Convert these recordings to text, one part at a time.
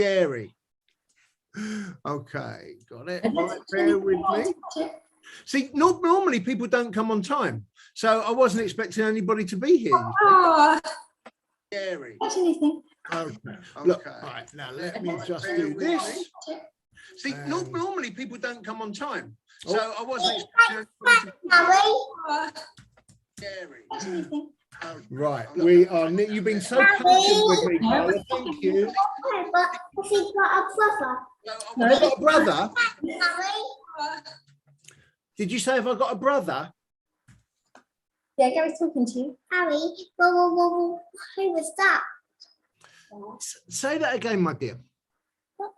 Scary. Okay, got it. Right, bear with me. See, normally people don't come on time, so I wasn't expecting anybody to be here. Oh, Scary. what anything? Okay. Look, all right, now let me just do this. See, normally people don't come on time, so I wasn't expecting anybody to be scary. Right, we are. You've been so patient with me, Carla. Thank you. But has he got a brother? Have I got a brother? Did you say have I got a brother? Yeah, Gary's talking to you. Harry, who was that? Say that again, my dear. What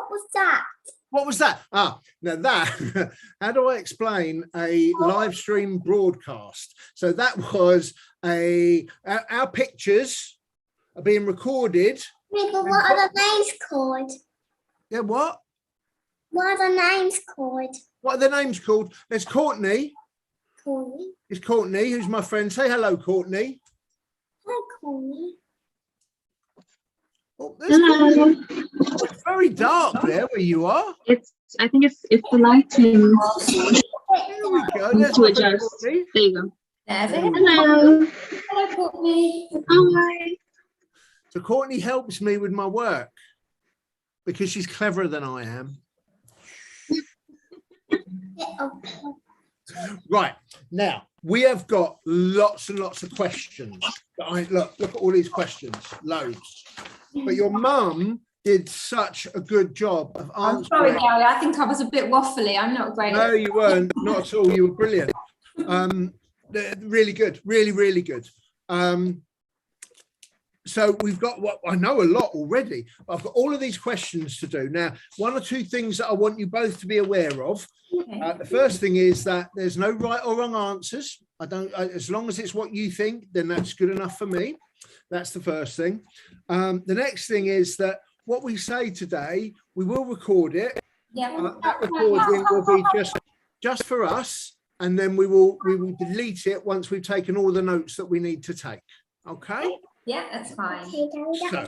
was that? What was that? Ah, now that, how do I explain a live stream broadcast? So that was our pictures are being recorded. Yeah, but what are the names called? Yeah, what? What are the names called? What are the names called? There's Courtney. Courtney. It's Courtney, who's my friend. Say hello, Courtney. Hi, Courtney. Oh, hello. It's very dark there where you are. I think it's the lighting. There we go. There's To adjust. Courtney. There you go. Hello. Hello. Hello, Courtney. Hi. So Courtney helps me with my work because she's cleverer than I am. Right, now we have got lots and lots of questions. Look at all these questions, loads. But your mum did such a good job of answering. I'm sorry, Gary. I think I was a bit waffly. I'm not great. No, you weren't. Not at all. You were brilliant. Really good. Really, really good. So we've got what I know a lot already. I've got all of these questions to do. Now, one or two things that I want you both to be aware of. Okay. The first thing is that there's no right or wrong answers. As long as it's what you think, then that's good enough for me. That's the first thing. The next thing is that what we say today, we will record it. Yeah. That recording will be just for us, and then we will delete it once we've taken all the notes that we need to take. Okay. Yeah, that's fine. So,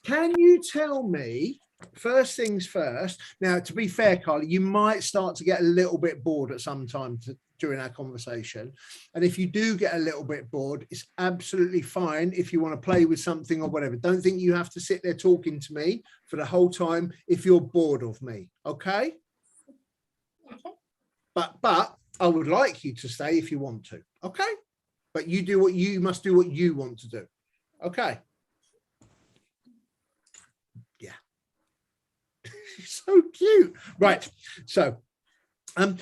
can you tell me, first things first, now to be fair, Carly, you might start to get a little bit bored at some time during our conversation. And if you do get a little bit bored, it's absolutely fine if you want to play with something or whatever. Don't think you have to sit there talking to me for the whole time if you're bored of me, okay? Okay. But I would like you to stay if you want to, okay? But you must do what you want to do. Okay. Yeah. So cute. Right. So, Esme,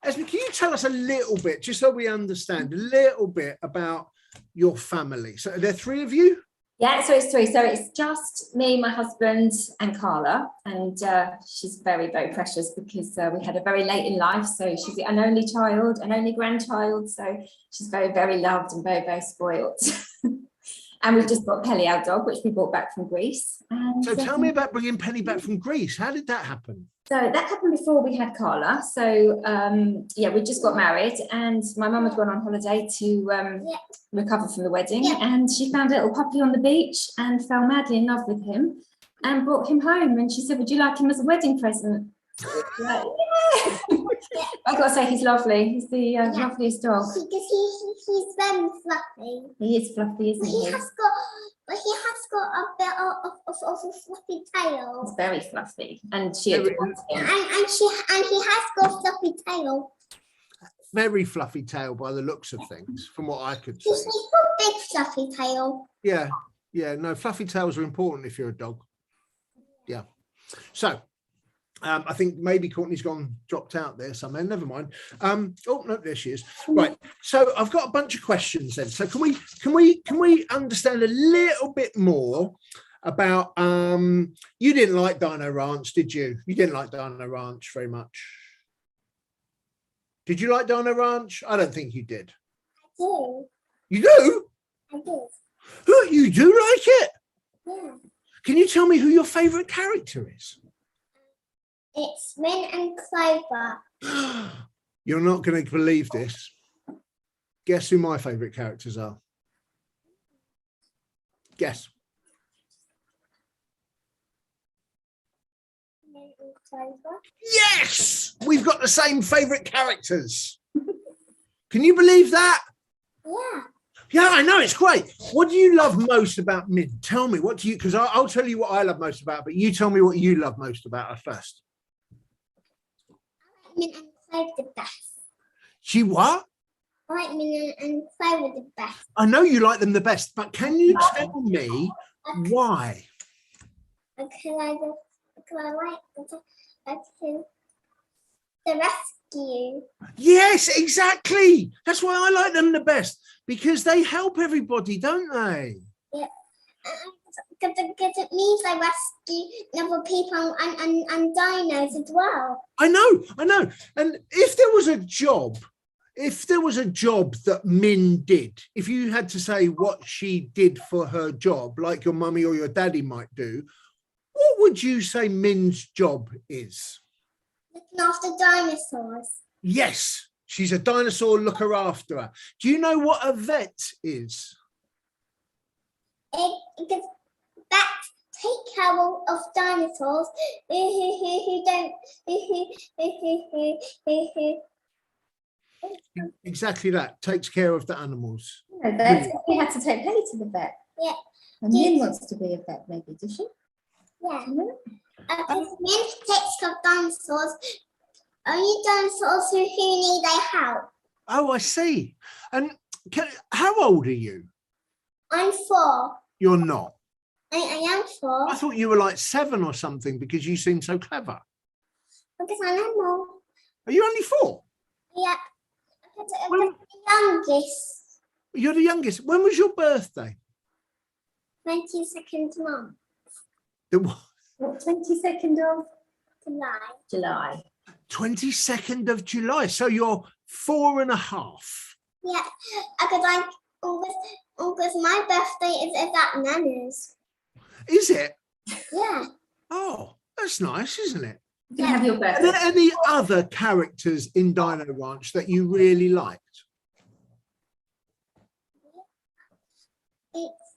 can you tell us a little bit, just so we understand a little bit about your family? So are there three of you? Yeah, so it's three. So it's just me, my husband, and Carla. And she's very, very precious because we had her very late in life. So she's an only child, an only grandchild. So she's very, very loved and very, very spoiled. And we've just got Pelly, our dog, which we brought back from Greece. And, So tell me about bringing Penny back from Greece. How did that happen? So that happened before we had Carla. So yeah, we just got married and my mum had gone on holiday to recover from the wedding, and she found a little puppy on the beach and fell madly in love with him and brought him home. And she said, "Would you like him as a wedding present?" Like, yeah. I've got to say, he's lovely. He's the loveliest dog. Because he's very fluffy. He is fluffy, isn't he? He has got a bit of a fluffy tail. He's very fluffy, and she adores him. And he has got a fluffy tail. Very fluffy tail by the looks of things, from what I could see. He's got a big fluffy tail. Yeah, no, fluffy tails are important if you're a dog. Yeah. So I think maybe Courtney's dropped out there somewhere. Never mind. Oh no, there she is. Right. So I've got a bunch of questions then. So can we understand a little bit more about you didn't like Dino Ranch, did you? You didn't like Dino Ranch very much. Did you like Dino Ranch? I don't think you did. I do. You do? I do. Oh, you do like it? Yeah. Can you tell me who your favorite character is? It's Min and Clover. You're not going to believe this. Guess who my favorite characters are? Guess. and Clover. Yes, we've got the same favourite characters. Can you believe that? Yeah. Yeah, I know, it's great. What do you love most about Min? Tell me, what do you, because I'll tell you what I love most about, but you tell me what you love most about her first. I like Min and Clover the best. She what? I like Min and Clover the best. I know you like them the best, but can you tell me why? Because I like the rescue. Yes, exactly. That's why I like them the best, because they help everybody, don't they? Because it means I rescue other people and dinos as well. I know. And if there was a job that Min did, if you had to say what she did for her job, like your mummy or your daddy might do, what would you say Min's job is? Looking after dinosaurs. Yes, she's a dinosaur looker after her. Do you know what a vet is? Because vets take care of dinosaurs who don't Exactly that. Takes care of the animals. No, that's why we had to take Penny to the vet. Yeah. And Min wants to be a vet, maybe, does she? yeah. Because Min takes care of dinosaurs. Only dinosaurs who need their help. Oh, I see. And how old are you? I'm 4. You're not. I am 4 I thought you were like 7 or something because you seem so clever. because I'm more. Are you only 4? Yeah. Because I'm When- the youngest. You're the youngest. When was your birthday? 22nd month. The What, 22nd of July. July? 22nd of July. So you're 4.5. Yeah. Because August, my birthday is at Nana's. Is it? Yeah. Oh, that's nice, isn't it? You can have your Are birthday. there any other characters in Dino Ranch that you really liked? It's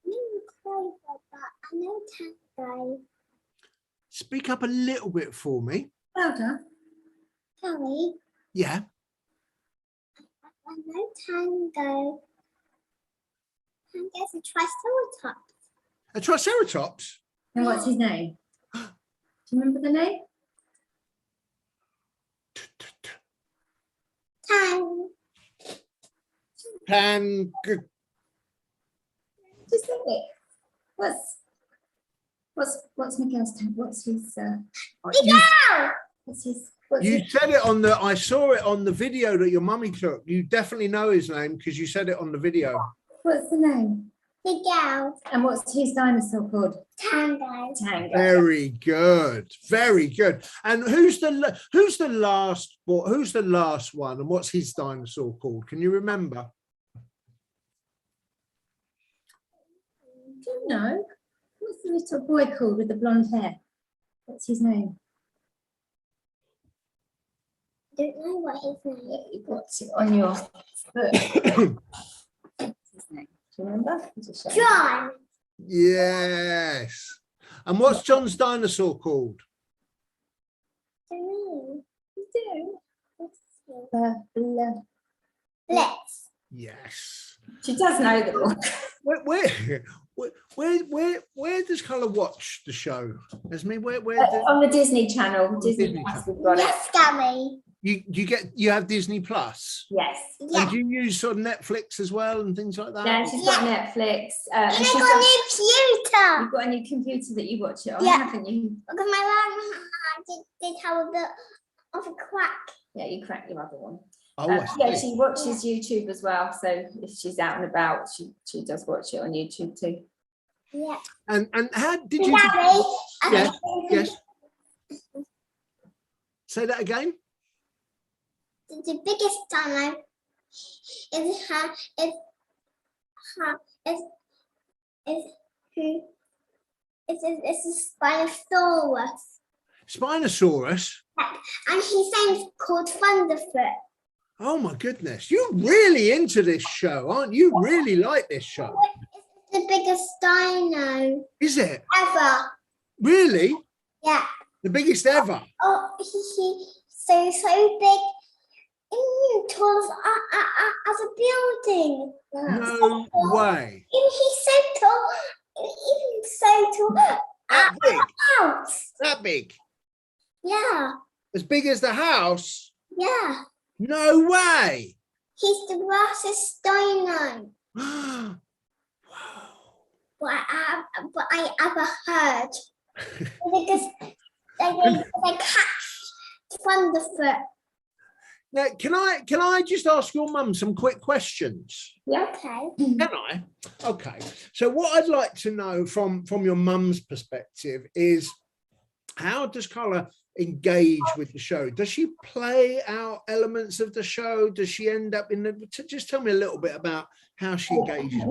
really crazy, but I know Tango. Speak up a little bit for me. Louder. Kelly, Yeah. I know Tango. Tango's a triceratops. A Triceratops? And what's his name? Do you remember the name? Tango. Just think it. What's Miguel's name? What's his You said it on the, I saw it on the video that your mummy took. You definitely know his name because you said it on the video. what's the name? Miguel. And what's his dinosaur called? Tango. Tango. Very good, very good. And who's the last one, and what's his dinosaur called? Can you remember? Do you know? What's the little boy called with the blonde hair? What's his name? I don't know what his name is. You've got it on your book. What's his name? Do you remember? Just show me. John. Yes. And what's John's dinosaur called? I don't know. You do. What's his name? Blitz. Yes. She does know them all. Where does Colour watch the show? Esme, where On the Disney Channel. Disney Disney Plus, we've got it. Yes, Gary. you have Disney Plus? Yes. Yeah. And do you use sort of Netflix as well and things like that? Yeah, she's got Netflix. And And I she's got got, a new computer. you've got a new computer that you watch it on, Yeah. haven't you? Because my mum did have a bit of a crack. Yeah, you cracked your other one. Oh, I Yeah, see. she watches YouTube as well. So if she's out and about, she does watch it on YouTube too. Yeah. And how did you? Gary. Yes, yes. Say that again. The biggest dino is a Spinosaurus. Spinosaurus. And his name's called Thunderfoot. Oh my goodness, you're really into this show, aren't you? Really like this show. It's the biggest dino Is it? ever. Really? Yeah. The biggest ever. Oh, so big. Tall as a building. No way. He's so tall. Even so tall. That big. House. That big. Yeah. As big as the house. Yeah. No way. He's the brightest dino. Wow. But I ever heard. Because they catch Thunderfoot. Now, can I just ask your mum some quick questions? Yeah. Okay. Can I? Okay. So what I'd like to know from your mum's perspective is, how does Carla engage with the show? Does she play out elements of the show? Does she end up in the? Just tell me a little bit about how she engages.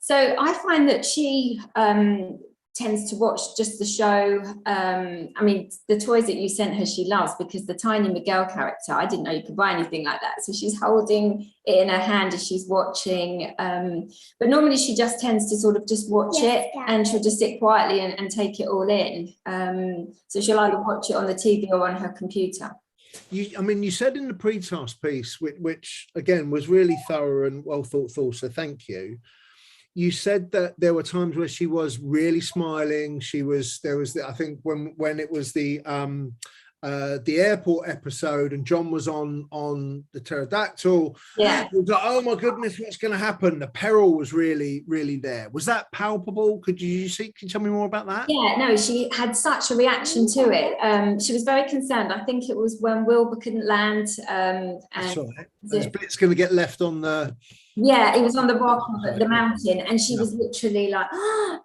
So I find that she tends to watch just the show. I mean, the toys that you sent her, she loves, because the tiny Miguel character, I didn't know you could buy anything like that. So she's holding it in her hand as she's watching. But normally she just tends to sort of just watch it, and she'll just sit quietly and take it all in. So she'll either watch it on the TV or on her computer. You said in the pre-task piece, which again was really thorough and well thought through, so thank you. You said that there were times where she was really smiling. I think when it was the airport episode and John was on the pterodactyl. Yeah. It was like, oh my goodness, what's going to happen? The peril was really, really there. Was that palpable? Can you tell me more about that? Yeah, no, she had such a reaction to it. She was very concerned. I think it was when Wilbur couldn't land. That's right. There's bits going to get left on the. Yeah, it was on the rock of the mountain, and she was literally like,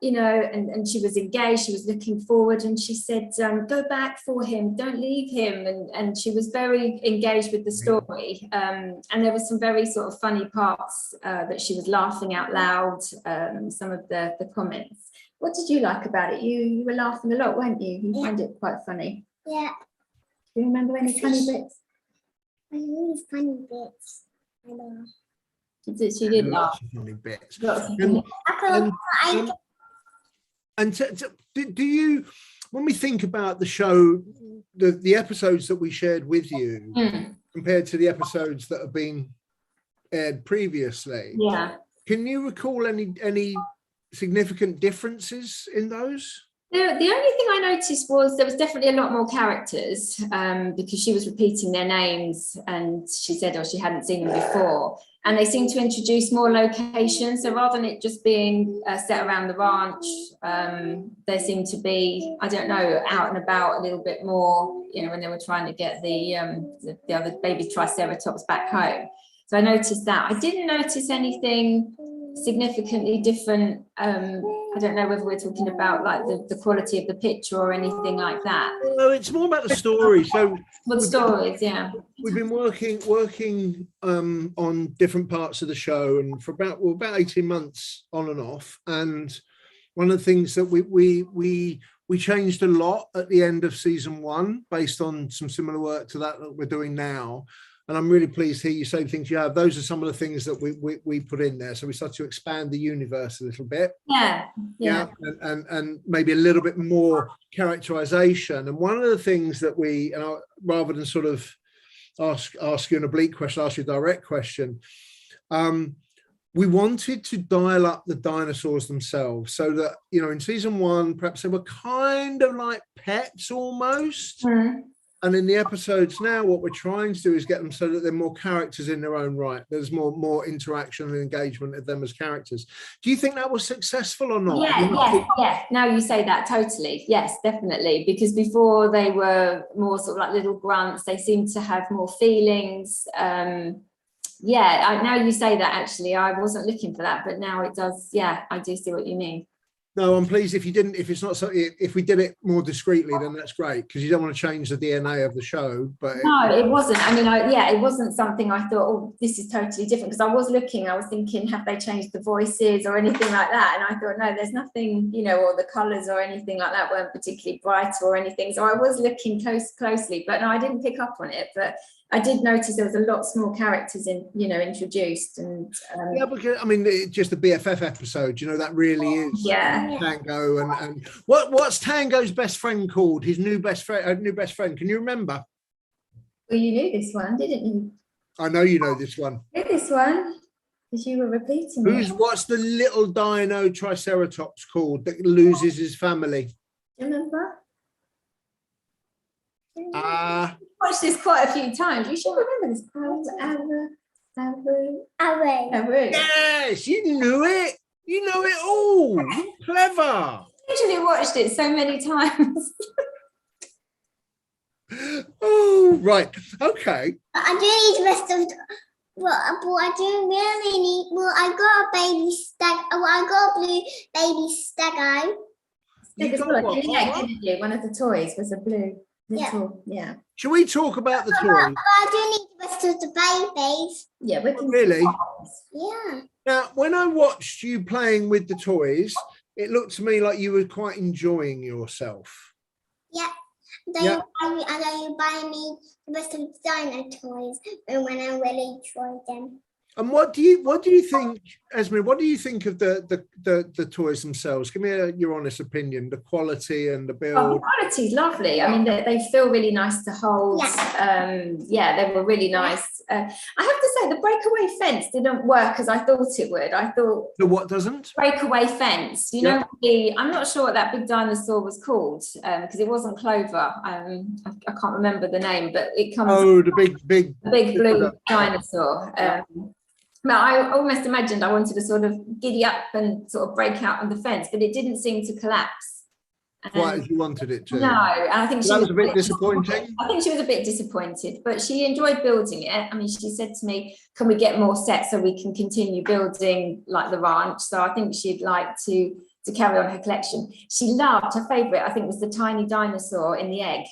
and she was engaged. She was looking forward, and she said, "Go back for him, don't leave him." And she was very engaged with the story. And there were some very sort of funny parts that she was laughing out loud. Some of the comments. What did you like about it? You were laughing a lot, weren't you? You find it quite funny. Yeah. Do you remember any funny bits? I really funny bits. I know. She did laugh. Funny bits. Do you, when we think about the show, the episodes that we shared with you compared to the episodes that have been aired previously, can you recall any significant differences in those? The only thing I noticed was there was definitely a lot more characters, because she was repeating their names, and she said, she hadn't seen them before. And they seemed to introduce more locations. So rather than it just being set around the ranch, there seemed to be, I don't know, out and about a little bit more, when they were trying to get the other baby triceratops back home. So I noticed that. I didn't notice anything significantly different. I don't know whether we're talking about like the quality of the picture or anything like that. No, it's more about the story. So the stories, yeah. We've been working on different parts of the show, and for about 18 months on and off. And one of the things that we changed a lot at the end of season 1 based on some similar work to that we're doing now. And I'm really pleased to hear you say the things you have. Those are some of the things that we put in there. So we start to expand the universe a little bit. Yeah. And maybe a little bit more characterization. And one of the things that rather than sort of ask you an oblique question, ask you a direct question, we wanted to dial up the dinosaurs themselves so that, in season 1, perhaps they were kind of like pets almost. And in the episodes now, what we're trying to do is get them so that they're more characters in their own right. There's more interaction and engagement of them as characters. Do you think that was successful or not? Yeah. Now you say that, totally. Yes, definitely. Because before they were more sort of like little grunts. They seemed to have more feelings. Now you say that, actually. I wasn't looking for that, but now it does. Yeah, I do see what you mean. No, I'm pleased if we did it more discreetly, then that's great, because you don't want to change the DNA of the show. But no, it wasn't. I mean, it wasn't something I thought, oh, this is totally different, because I was thinking, have they changed the voices or anything like that? And I thought, no, there's nothing, or the colours or anything like that weren't particularly bright or anything. So I was looking closely, but no, I didn't pick up on it. But I did notice there was a lot more characters introduced, and Yeah, because I mean, just the BFF episode, that really is yeah. Tango. And what's Tango's best friend called? His new best friend. Can you remember? Well, you knew this one, didn't you? I know you know this one. You knew this one because you were repeating it. What's the little dino Triceratops called that loses his family? Do you remember? Ah. Watched this quite a few times. You should remember this. Aru. Yes, you knew it. You know it all. You're clever. I actually watched it so many times. Oh, right. Okay. I do need the rest of but I do really need, I got a baby stag, I got a blue baby stag eye. You got what? Didn't you? One of the toys was a blue little, yeah. Shall we talk about the toys? But I do need the rest of the babies. Yeah, we can Really? Yeah. Now, when I watched you playing with the toys, it looked to me like you were quite enjoying yourself. Yeah. Then Yeah. you buy me the rest of the dino toys when I really enjoy them. And what do you think, Esme? What do you think of the toys themselves? Give me your honest opinion. The quality and the Oh, build. the quality's lovely. I mean, they feel really nice to hold. They were really nice. I have to say, the breakaway fence didn't work as I thought it would. I thought The what doesn't? breakaway fence. I'm not sure what that big dinosaur was called because it wasn't Clover. I can't remember the name, but it comes. Oh, the big. The big blue dinosaur. Now, I almost imagined I wanted to sort of giddy up and sort of break out on the fence, but it didn't seem to collapse. Quite as you wanted it to. No, and I think That was a bit disappointing. I think she was a bit disappointed, but she enjoyed building it. I mean, she said to me, "Can we get more sets so we can continue building like the ranch?" So I think she'd like to carry on her collection. She loved her favourite. I think was the tiny dinosaur in the egg.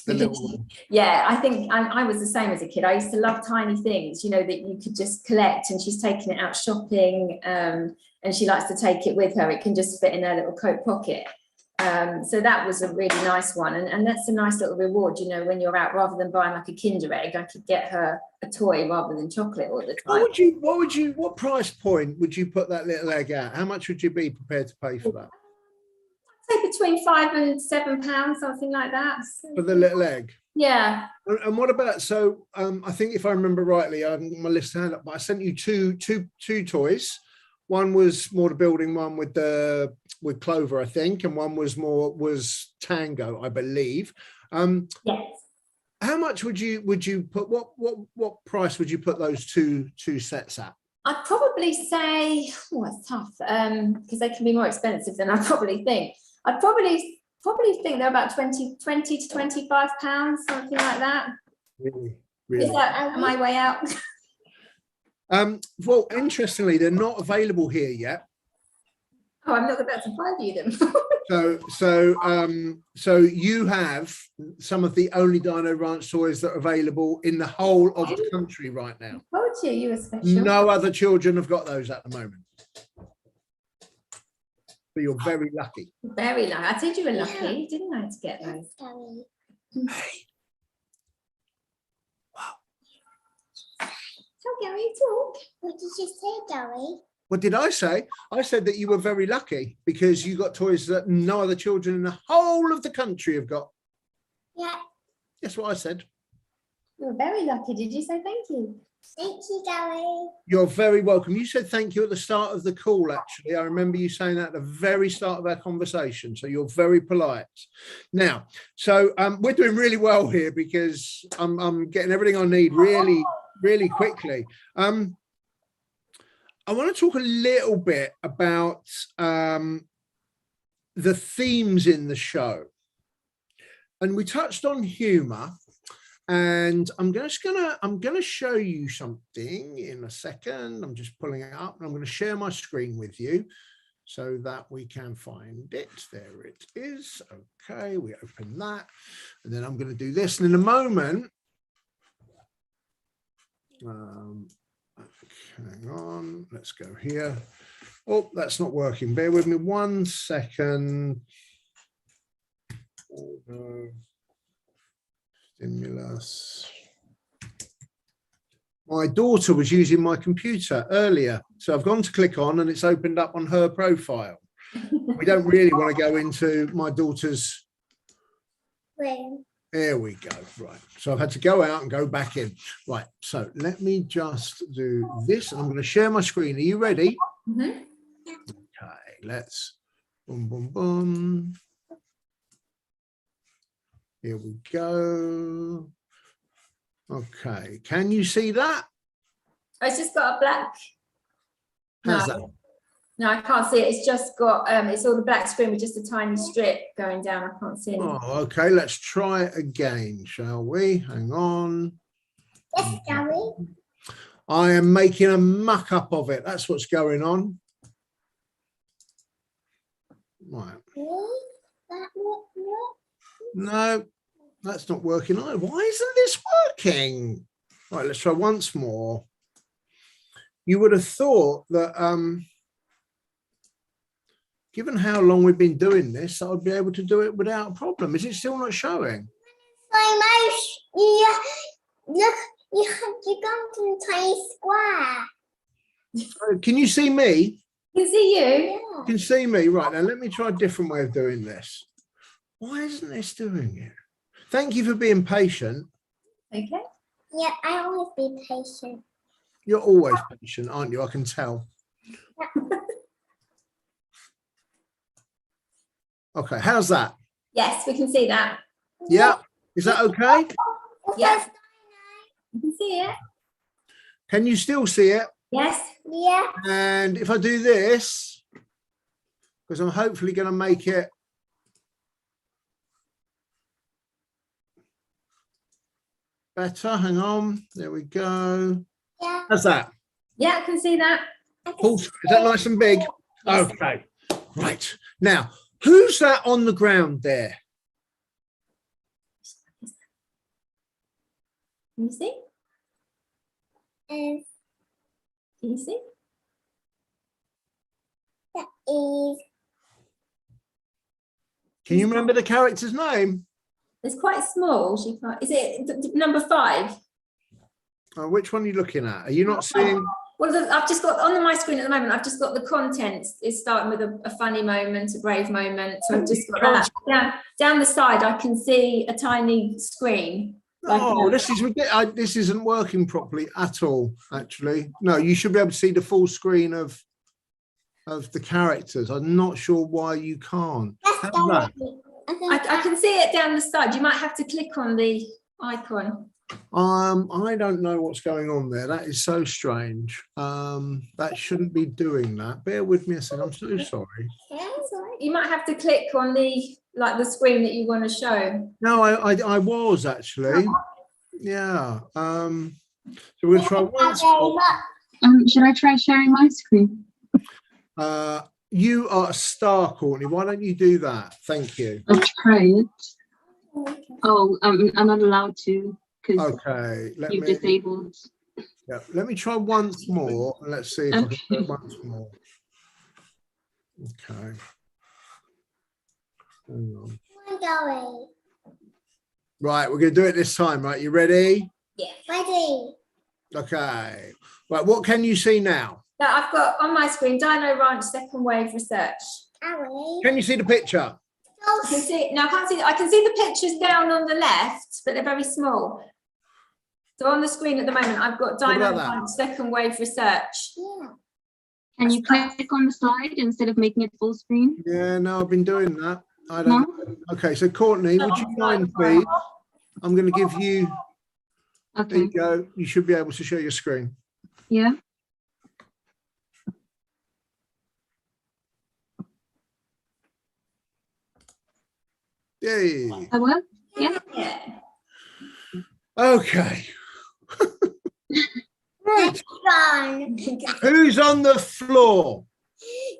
The little one. Yeah, I think I was the same as a kid. I used to love tiny things, that you could just collect, and she's taken it out shopping, and she likes to take it with her. It can just fit in her little coat pocket. So that was a really nice one, and that's a nice little reward, when you're out, rather than buying like a Kinder Egg, I could get her a toy rather than chocolate all the time. What price point would you put that little egg at? How much would you be prepared to pay for that? I'd say between £5 and £7, something like that. For the little egg? Yeah. And what about, so I think if I remember rightly, I haven't got my list hand up, but I sent you two toys. One was more the building one with Clover, I think, and one was Tango, I believe. Yes. How much would you put? What price would you put those two sets at? I'd probably say, it's tough because they can be more expensive than I probably think. I'd probably think they're about 20 to £25, something like that. Really? Is that my way out? Well, interestingly, they're not available here yet. Oh, I'm not about to buy you them. So you have some of the only Dino Ranch toys that are available in the whole of the country right now. Told you were special. No other children have got those at the moment. So you're very lucky. Very lucky. I said you were lucky, didn't I, to get those? Hey. Tell Gary, talk. What did you say, Gary? What did I say? I said that you were very lucky because you got toys that no other children in the whole of the country have got. Yeah. That's what I said. You were very lucky. Did you say thank you? Thank you, Gary. You're very welcome. You said thank you at the start of the call, actually. I remember you saying that at the very start of our conversation. So you're very polite. Now, so we're doing really well here because I'm getting everything I need really, really quickly. I want to talk a little bit about the themes in the show. And we touched on humor. And I'm going to show you something in a second. I'm just pulling it up and I'm going to share my screen with you so that we can find it. There it is. Okay, we open that and then I'm going to do this. And in a moment, hang on, let's go here. Oh, that's not working. Bear with me 1 second. Stimulus. My daughter was using my computer earlier, so I've gone to click on and it's opened up on her profile. We don't really want to go into my daughter's. Room. There we go. Right. So I've had to go out and go back in. Right. So let me just do this. And I'm going to share my screen. Are you ready? Mhm. Okay. Let's. Boom, boom, boom. Here we go. Okay. Can you see that? Oh, it's just got a black. How's No. that? No, I can't see it. It's just got it's all the black screen with just a tiny strip going down. I can't see anything. Oh, okay. Let's try it again, shall we? Hang on. Yes, Gary. I am making a muck up of it. That's what's going on. Right. That what? No, that's not working either. Why isn't this working? Right, let's try once more. You would have thought that given how long we've been doing this, I would be able to do it without a problem. Is it still not showing? My mouse. Yeah. Look, you come to a tiny square. Can you see me? I can see you. Yeah. You can see me. Right, now let me try a different way of doing this. Why isn't this doing it? Thank you for being patient. Okay. Yeah, I always be patient. You're always patient, aren't you? I can tell. Okay, how's that? Yes, we can see that. Yeah, is that okay? Yeah. You can see it. Can you still see it? Yes. Yeah. And if I do this, because I'm hopefully going to make it better. Hang on. There we go. Yeah. How's that? Yeah, I can see that. Full, is that nice and big? Yes. Okay. Right. Now, who's that on the ground there? Can you see? And Can you see? that is Can you remember the character's name? It's quite small. She can't. Is it number 5? Which one are you looking at? Are you not seeing? Well, I've just got on my screen at the moment. I've just got the contents. It's starting with a funny moment, a brave moment. So I've just got that. Down the side, I can see a tiny screen. Oh, this is ridiculous. This isn't working properly at all, actually. No, you should be able to see the full screen of the characters. I'm not sure why you can't. that's How's that? I can see it down the side. You might have to click on the icon. I don't know what's going on there. That is so strange. That shouldn't be doing that. Bear with me a second. I'm so sorry. You might have to click on the screen that you want to show. No, I was actually. Yeah. So we're gonna try once more. Should I try sharing my screen? You are a star, Courtney. Why don't you do that? Thank you. I'll try it. Oh, I'm not allowed to because Okay. you've disabled. Yeah, let me try once more and let's see if I can do it once more. Okay. Hang on. I'm going. Right, we're going to do it this time, right? You ready? Yeah. Ready. Okay. Right, what can you see now? Now I've got on my screen Dino Ranch Second Wave Research. Ari. Can you see the picture? I can see no, I can't see. I can see the pictures down on the left, but they're very small. So on the screen at the moment, I've got What Dino about that? Ranch Second Wave Research. Yeah. Can you click on the slide instead of making it full screen? Yeah, no, I've been doing that. I don't No? know. Okay, so Courtney, would you mind, please? I'm going to give you, there Okay. you go. You should be able to show your screen. Yeah. Yay. That work? Yeah. Yeah. Okay. Right. John. Who's on the floor?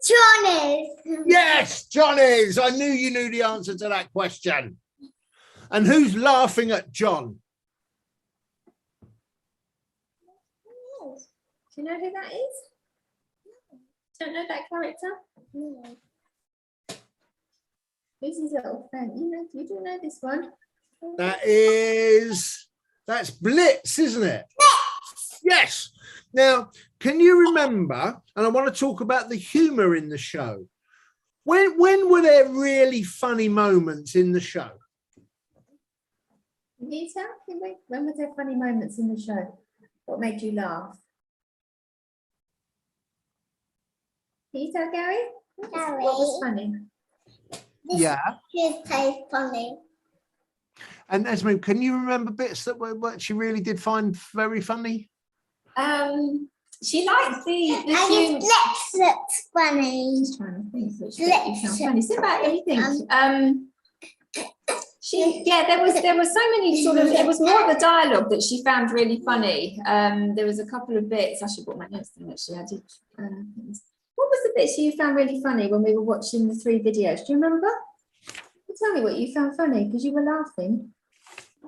John is. Yes, John is. I knew you knew the answer to that question. And who's laughing at John? Do you know who that is? Don't know that character? No. Who's his little friend? You do know this one. That's Blitz, isn't it? Yes. Now, can you remember, and I want to talk about the humour in the show. When were there really funny moments in the show? Can you tell? When was there funny moments in the show? What made you laugh? Can you tell, Gary? What was funny? This Yeah. is so funny. And Esme, can you remember bits that were what she really did find very funny? She liked the And humour. his lips looks funny. Just trying to think which bit you found funny. So about anything. There was so many sort of. It was more of the dialogue that she found really funny. There was a couple of bits. I should put my notes down. Actually, I did. What was the bits you found really funny when we were watching the 3 videos? Do you remember? Tell me what you found funny because you were laughing.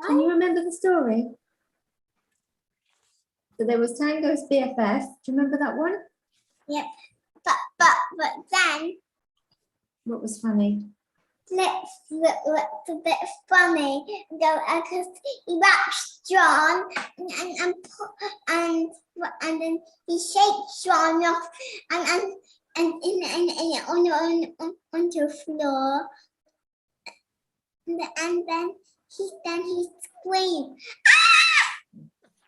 Can you remember the story? So there was Tango's BFF. Do you remember that one? Yep. But then What was funny? lips looked a bit funny. Because he wraps John and then he shakes John off and onto the floor. And then he screamed.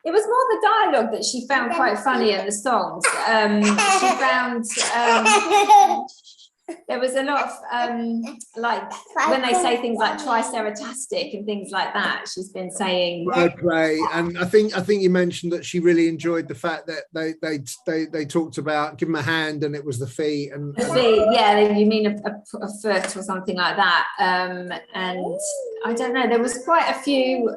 It was more the dialogue that she found quite funny in the songs. She found there was a lot of like when they say things like triceratastic and things like that. She's been saying. Right, and I think you mentioned that she really enjoyed the fact that they talked about give him a hand and it was the feet and. Yeah, you mean a foot or something like that. And I don't know. There was quite a few.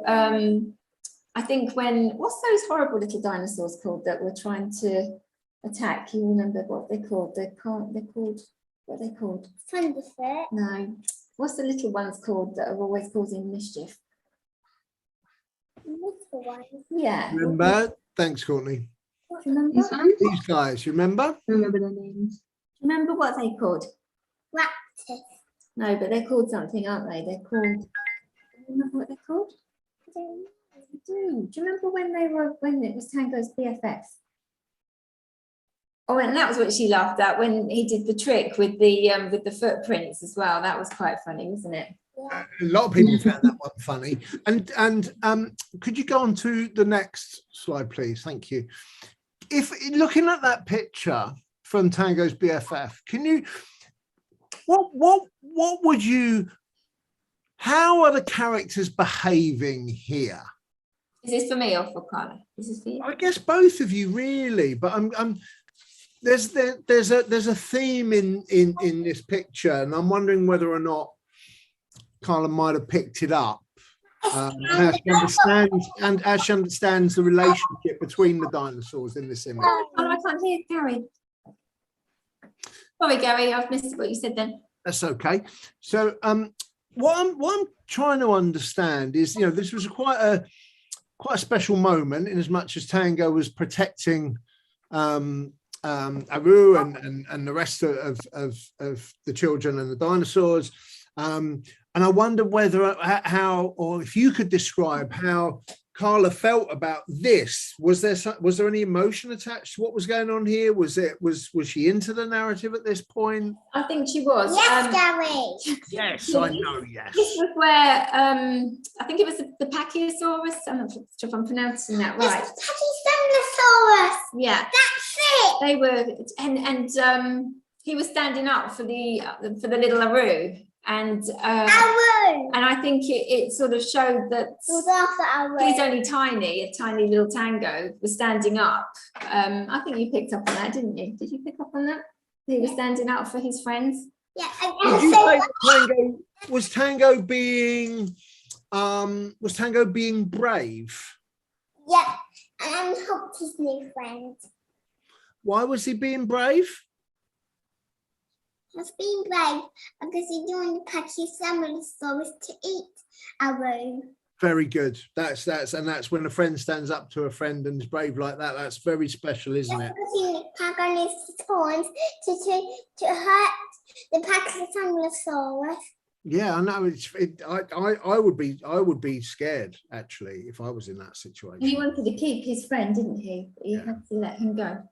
I think what's those horrible little dinosaurs called that were trying to attack? You remember what they're called? What are they called? Thunderfoot. No. What's the little ones called that are always causing mischief? Little ones. Yeah. Remember? Thanks, Courtney. Remember? These ones? These guys, you remember? Remember the names? Remember what they called? Raptors. No, but they're called something, aren't they? They're called. Do you remember what they're called? I do. Do you remember when it was Tango's BFF? Oh, and that was what she laughed at when he did the trick with the footprints as well. That was quite funny, wasn't it? Yeah. A lot of people found that one funny. And could you go on to the next slide, please? Thank you. If looking at that picture from Tango's BFF, can you what would you? How are the characters behaving here? Is this for me or for Carla? This is for you. I guess both of you really, but there's a theme in this picture, and I'm wondering whether or not Carla might have picked it up. As she understands the relationship between the dinosaurs in this image. Oh, I can't hear Gary. Sorry, Gary, I've missed what you said then. That's okay. So what I'm trying to understand is, this was quite a special moment in as much as Tango was protecting Aru and the rest of the children and the dinosaurs. And I wonder if you could describe how Carla felt about this. Was there any emotion attached to what was going on here? Was she into the narrative at this point? I think she was. Yes, Gary. Yes, I know. Yes. This was where I think it was the Pachyosaurus. I'm not sure if I'm pronouncing that right. It's Pachycephalosaurus. Yeah, That's it. they were, and he was standing up for the little Aru, and Aru. and I think it sort of showed that It was after Aru. he's only tiny, a tiny little Tango was standing up. I think you picked up on that, didn't you? Did you pick up on that? He was standing up for his friends. Yeah. Would you say that was Tango being brave? Yeah. And helped his new friend. Why was he being brave? He was being brave because he didn't want the Pachycephalosaurus to eat Aru. Very good. That's when a friend stands up to a friend and is brave like that. That's very special, isn't it? Because he Tango needs his horns to hurt the Pachycephalosaurus. Yeah, I know. I would be scared actually if I was in that situation. He wanted to keep his friend, didn't he? But you Yeah. had to let him go.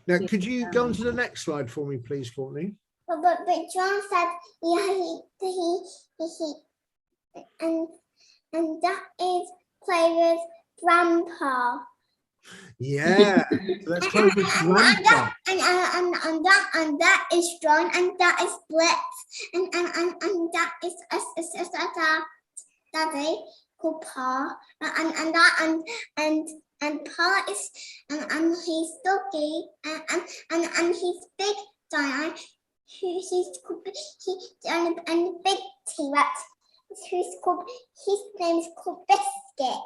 Now, could you go on to the next slide for me, please, Courtney? But John said, yeah, and that is Clover's grandpa. Yeah, so that's Clover's grandpa. And that is John, and that is Blitz, and that is our daddy called Pa, and Pa is and he's doggy, and he's big giant. He's called and big T-Rex. His name's called Biscuit.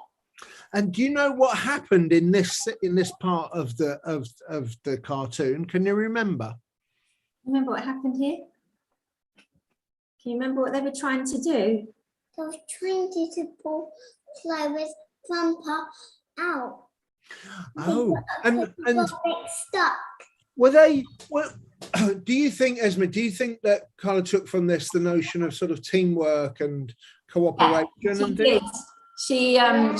And do you know what happened in this part of the cartoon? Can you remember? Remember what happened here? Can you remember what they were trying to do? They were trying to pull Clover's grandpa out. Oh, and stuck. were they? Well, do you think, Esme? Do you think that kind of took from this the notion of sort of teamwork and cooperation? She and did.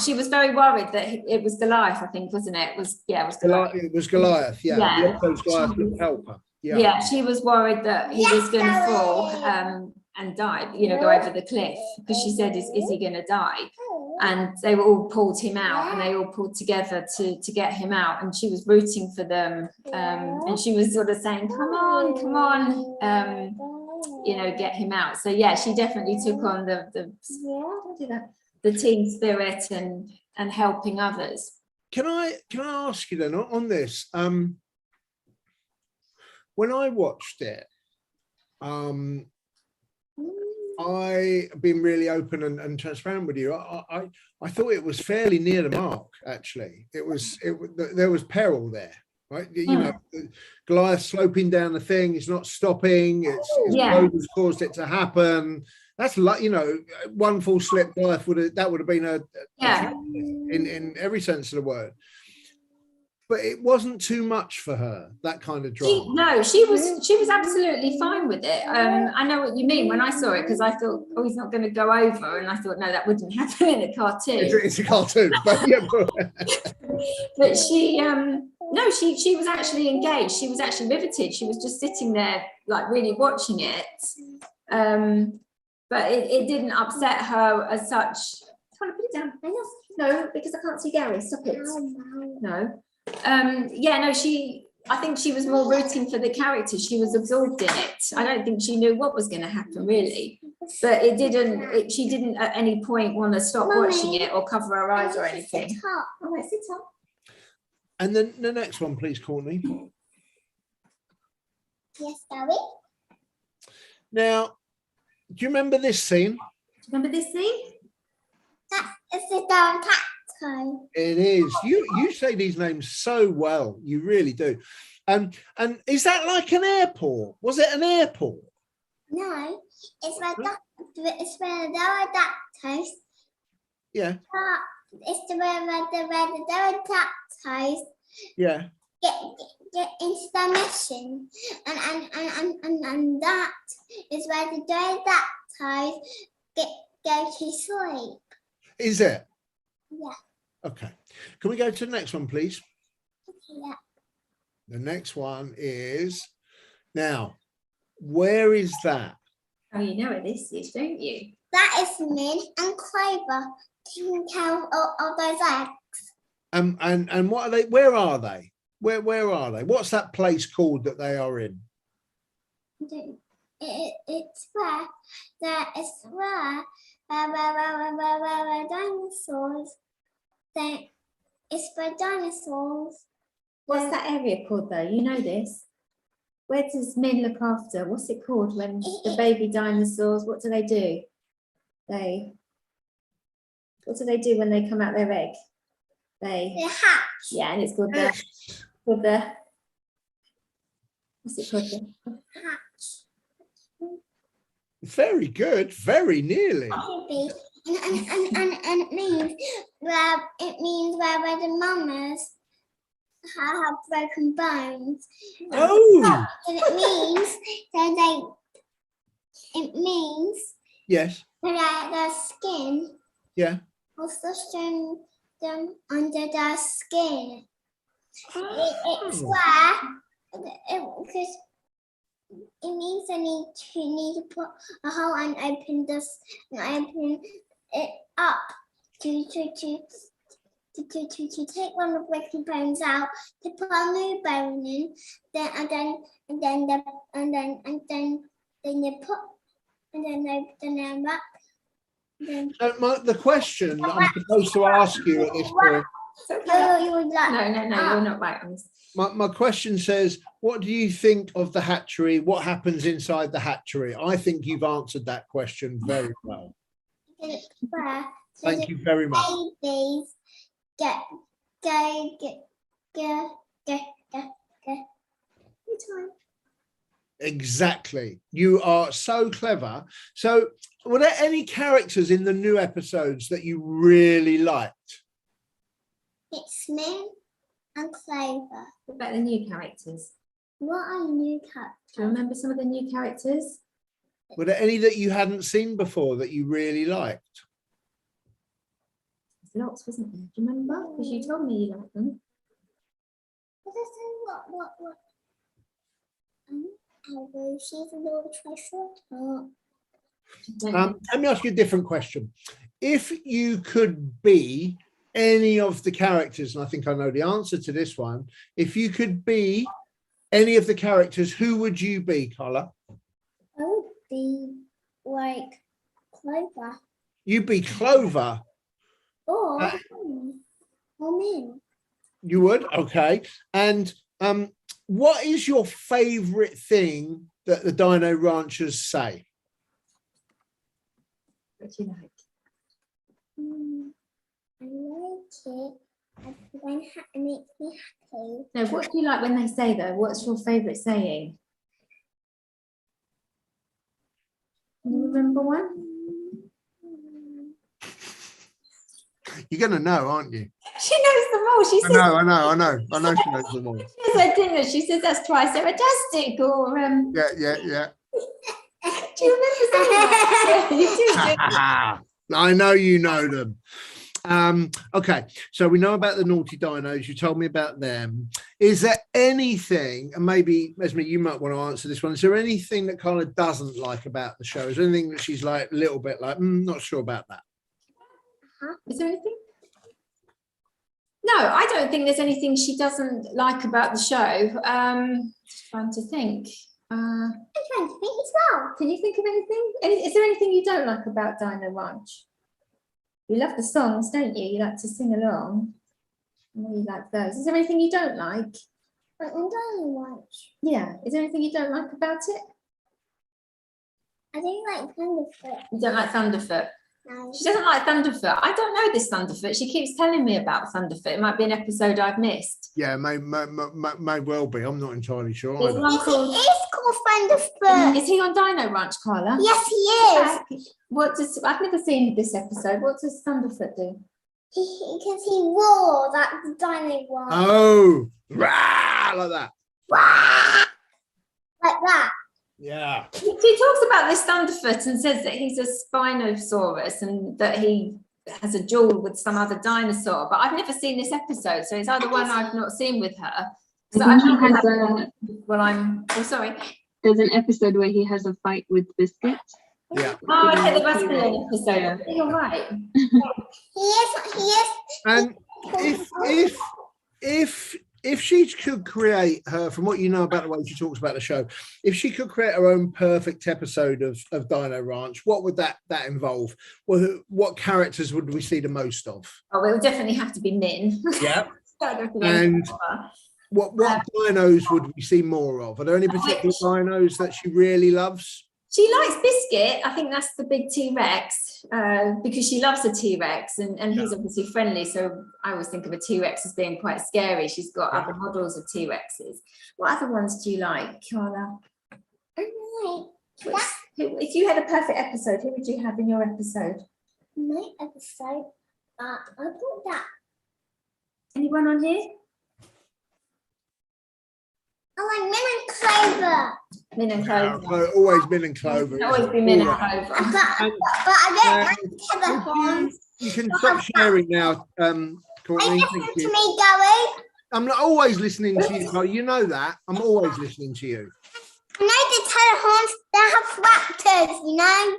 She was very worried that it was Goliath, I think, wasn't it? It was Goliath. It was Goliath. Yeah, Yeah. Those Goliath would help her. Yeah. Yeah, she was worried that he was going to fall and die, go over the cliff, because she said, is he going to die? And they were all pulled him out, and they all pulled together to get him out, and she was rooting for them, and she was sort of saying, come on, get him out. So yeah, she definitely took on the team spirit and helping others. Can I ask you then on this? When I watched it, I've been really open and transparent with you. I thought it was fairly near the mark. Actually, there was peril there, right? You know, Goliath sloping down the thing. It's not stopping. It's caused it to happen. That's like, one full slip, Goliath would have been a in every sense of the word. But it wasn't too much for her, that kind of drama. She was absolutely fine with it. I know what you mean when I saw it, because I thought, oh, he's not going to go over, and I thought, no, that wouldn't happen in a cartoon. It's a cartoon, but yeah. But she was actually engaged. She was actually riveted. She was just sitting there, like, really watching it. But it didn't upset her as such. Trying to put it down. No, because I can't see Gary. Stop it. No. I think she was more rooting for the character. She was absorbed in it. I don't think she knew what was going to happen, really. But she didn't at any point want to stop watching it or cover her eyes or anything. Sit up. And then the next one, please, Courtney. Yes, Gary. Now, do you remember this scene? Remember this scene? That is the darn cat. It is. You say these names so well. You really do. And is that like an airport? Was it an airport? No, it's where there are ducks. Yeah. It's where there are ducks. Yeah. Get into the mission, and that is where the ducks go to sleep. Is it? Yeah. Okay. Can we go to the next one, please? Yeah. The next one is, now, where is that? Oh, you know what this is, don't you? That is Min and Clover taking care of those eggs. And what are they? Where are they? Where are they? What's that place called that they are in? It's where dinosaurs. It's for dinosaurs. What's that area called, though? You know this. Where does Min look after? What's it called when the baby dinosaurs? What do they do? What do they do when they come out their egg? They hatch. Yeah, and it's called what's it called? Hatch. Very good. Very nearly. And it means where the mamas have broken bones. Oh. And it means that It means Yes. that the skin Yeah. also shown them under the skin. It's where because it means I need to put a hole and open this and open it up to take one of the broken bones out, to put a new bone in, then you put and then open them up. Then So the question that I'm supposed to ask you at this point, you would like No, you're not right on this. my question says, what do you think of the hatchery? What happens inside the hatchery? I think you've answered that question very well. where Thank you very much. babies get. Exactly. You are so clever. So were there any characters in the new episodes that you really liked? It's Min and Clover. What about the new characters? What are new characters? Do you remember some of the new characters? Were there any that you hadn't seen before that you really liked? There's lots, wasn't there? Do you remember? Because you told me you liked them. What? She's a little treasure. Let me ask you a different question. If you could be any of the characters, and I think I know the answer to this one, if you could be any of the characters, who would you be, Carla? I would be like Clover You'd be Clover. or Min. You would? Okay. And what is your favorite thing that the Dino Ranchers say? What do you like? I like it. When it makes me happy. No, what do you like when they say though? What's your favourite saying? Can you remember one? You're going to know, aren't you? She knows them all. She I says, know. I know she knows them all. she says at dinner, she says that's triceratops or Yeah. do you remember saying that? Yeah, you do, don't you? I know you know them. Okay, so we know about the naughty dinos. You told me about them. Is there anything, and maybe Esme, you might want to answer this one. Is there anything that Carla doesn't like about the show? Is there anything that she's like a little bit like, not sure about that? Is there anything? No, I don't think there's anything she doesn't like about the show. Just trying to think. I'm trying to think as well. Can you think of anything? Is there anything you don't like about Dino Ranch? You love the songs, don't you? You like to sing along. You like those. Is there anything you don't like? I don't watch. Yeah. Is there anything you don't like about it? I don't like Thunderfoot. You don't like Thunderfoot. No. She doesn't like Thunderfoot. I don't know this Thunderfoot. She keeps telling me about Thunderfoot. It might be an episode I've missed. Yeah, may well be. I'm not entirely sure. There's either. one It called. is called Thunderfoot. Is he on Dino Ranch, Carla? Yes, he is. What does I've never seen this episode. What does Thunderfoot do? Because he roared that dino one. Oh, rah, like that. Like that. Yeah. He talks about this Thunderfoot and says that he's a Spinosaurus and that he has a duel with some other dinosaur. But I've never seen this episode, so it's either one I've not seen with her. So I think he has a, well, I'm. Oh, sorry. there's an episode where he has a fight with Biscuit. Yeah. Oh, okay, there must be an episode. You're right. He is. And if she could create her, from what you know about the way she talks about the show, if she could create her own perfect episode of Dino Ranch, what would that involve? Well, what characters would we see the most of? Oh, it would definitely have to be Min. Yeah. And And what dinos would we see more of? Are there any particular dinos that she really loves? she likes Biscuit. I think that's the big T-Rex because she loves a T-Rex and he's obviously friendly. So I always think of a T-Rex as being quite scary. She's got other models of T-Rexes. What other ones do you like, Carla? If you had a perfect episode, who would you have in your episode? My episode. I put that. Anyone on here? I like mint and clover. Mint and clover. Always mint and clover. It'll always be mint and Always. clover. But I don't like tether Would horns. you can stop sharing now, Courtney. Listen Thank to you. me, Gary. I'm not always listening to you. Carl. You know that. I'm always listening to you. I know the tether horns, they have raptors, you know?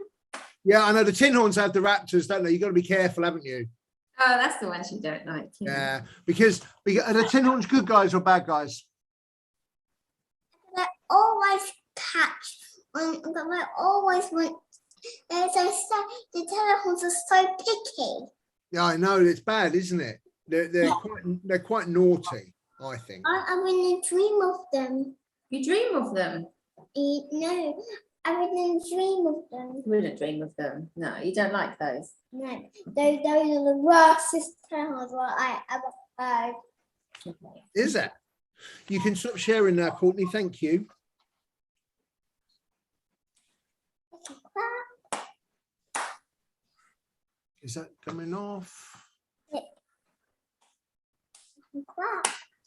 Yeah, I know the tin horns have the raptors, don't they? You've got to be careful, haven't you? Oh, that's the ones you don't like. Yeah, because are the tin horns good guys or bad guys? They always catch. They always want. The tether horns are so picky. Yeah, I know it's bad, isn't it? They're quite naughty, I think. I really dream of them. You dream of them. No, I really dream of them. You wouldn't dream of them. No, you don't like those. No, those are the worstest tether horns I ever heard. Okay. Is that? You can stop sharing now, Courtney. Thank you. Is that coming off?